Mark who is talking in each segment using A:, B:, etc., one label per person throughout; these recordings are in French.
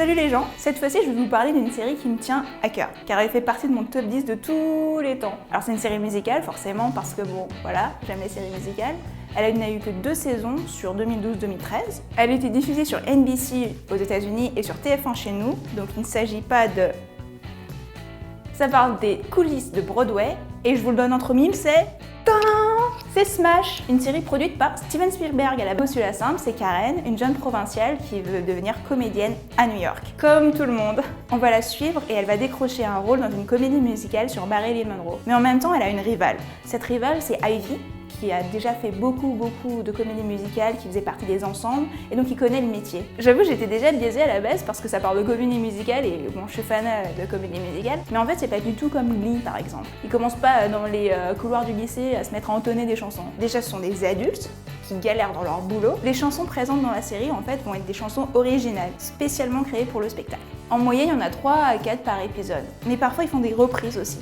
A: Salut les gens, cette fois-ci je vais vous parler d'une série qui me tient à cœur, car elle fait partie de mon top 10 de tous les temps. Alors c'est une série musicale forcément parce que bon, voilà, j'aime les séries musicales. Elle n'a eu que 2 saisons sur 2012-2013. Elle a été diffusée sur NBC aux États-Unis et sur TF1 chez nous, donc il ne s'agit pas de... Ça parle des coulisses de Broadway, et je vous le donne entre mille, c'est Smash, une série produite par Steven Spielberg. À la base, la simple, c'est Karen, une jeune provinciale qui veut devenir comédienne à New York. Comme tout le monde, on va la suivre et elle va décrocher un rôle dans une comédie musicale sur Marilyn Monroe. Mais en même temps, elle a une rivale. Cette rivale, c'est Ivy, qui a déjà fait beaucoup de comédies musicales, qui faisait partie des ensembles, et donc il connaît le métier. J'avoue, j'étais déjà biaisée à la base parce que ça parle de comédie musicale, et bon, je suis fan de comédie musicale, mais en fait, c'est pas du tout comme Glee, par exemple. Ils commencent pas dans les couloirs du lycée à se mettre à entonner des chansons. Déjà, ce sont des adultes qui galèrent dans leur boulot. Les chansons présentes dans la série, en fait, vont être des chansons originales, spécialement créées pour le spectacle. En moyenne, il y en a 3 à 4 par épisode, mais parfois, ils font des reprises aussi.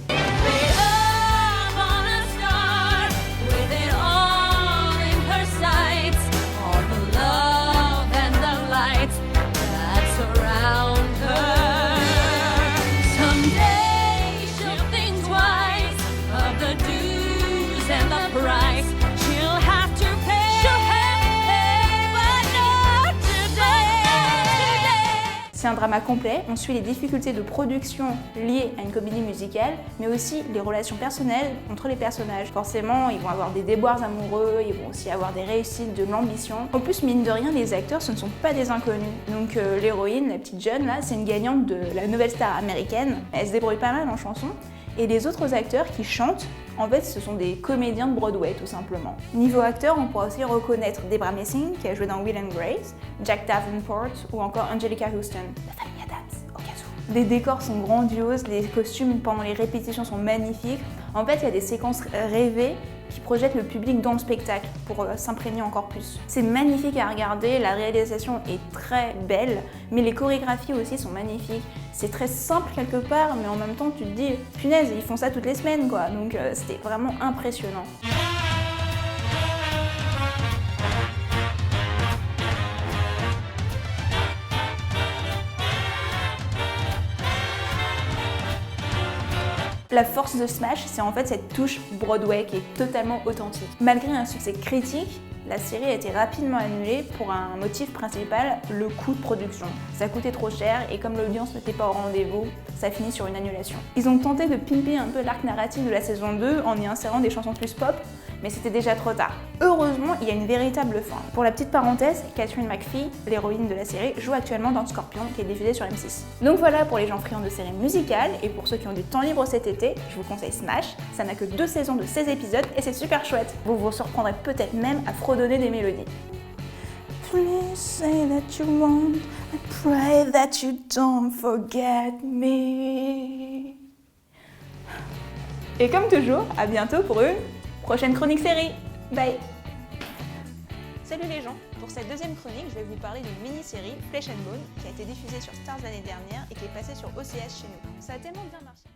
A: C'est un drama complet, on suit les difficultés de production liées à une comédie musicale, mais aussi les relations personnelles entre les personnages. Forcément, ils vont avoir des déboires amoureux, ils vont aussi avoir des réussites, de l'ambition. En plus, mine de rien, les acteurs, ce ne sont pas des inconnus. Donc l'héroïne, la petite jeune, là, c'est une gagnante de la nouvelle star américaine. Elle se débrouille pas mal en chanson. Et les autres acteurs qui chantent, en fait, ce sont des comédiens de Broadway, tout simplement. Niveau acteur, on pourra aussi reconnaître Debra Messing, qui a joué dans Will and Grace, Jack Davenport ou encore Angelica Houston, la famille Addams, au cas où. Les décors sont grandioses, les costumes pendant les répétitions sont magnifiques. En fait, il y a des séquences rêvées qui projettent le public dans le spectacle pour s'imprégner encore plus. C'est magnifique à regarder, la réalisation est très belle, mais les chorégraphies aussi sont magnifiques. C'est très simple quelque part, mais en même temps tu te dis, punaise, ils font ça toutes les semaines quoi, donc c'était vraiment impressionnant. La force de Smash, c'est en fait cette touche Broadway qui est totalement authentique. Malgré un succès critique, la série a été rapidement annulée pour un motif principal, le coût de production. Ça coûtait trop cher et comme l'audience n'était pas au rendez-vous, ça finit sur une annulation. Ils ont tenté de pimper un peu l'arc narratif de la saison 2 en y insérant des chansons plus pop, mais c'était déjà trop tard. Heureusement, il y a une véritable fin. Pour la petite parenthèse, Katharine McPhee, l'héroïne de la série, joue actuellement dans Scorpion, qui est diffusé sur M6. Donc voilà pour les gens friands de séries musicales, et pour ceux qui ont du temps libre cet été, je vous conseille Smash. Ça n'a que 2 saisons de 16 épisodes et c'est super chouette. Vous vous surprendrez peut-être même à fredonner des mélodies. Please say that you won't, I pray that you don't forget me. Et comme toujours, à bientôt pour une prochaine chronique série. Bye. Salut les gens. Pour cette deuxième chronique, je vais vous parler d'une mini-série, Flesh and Bone, qui a été diffusée sur Stars l'année dernière et qui est passée sur OCS chez nous. Ça a tellement bien marché.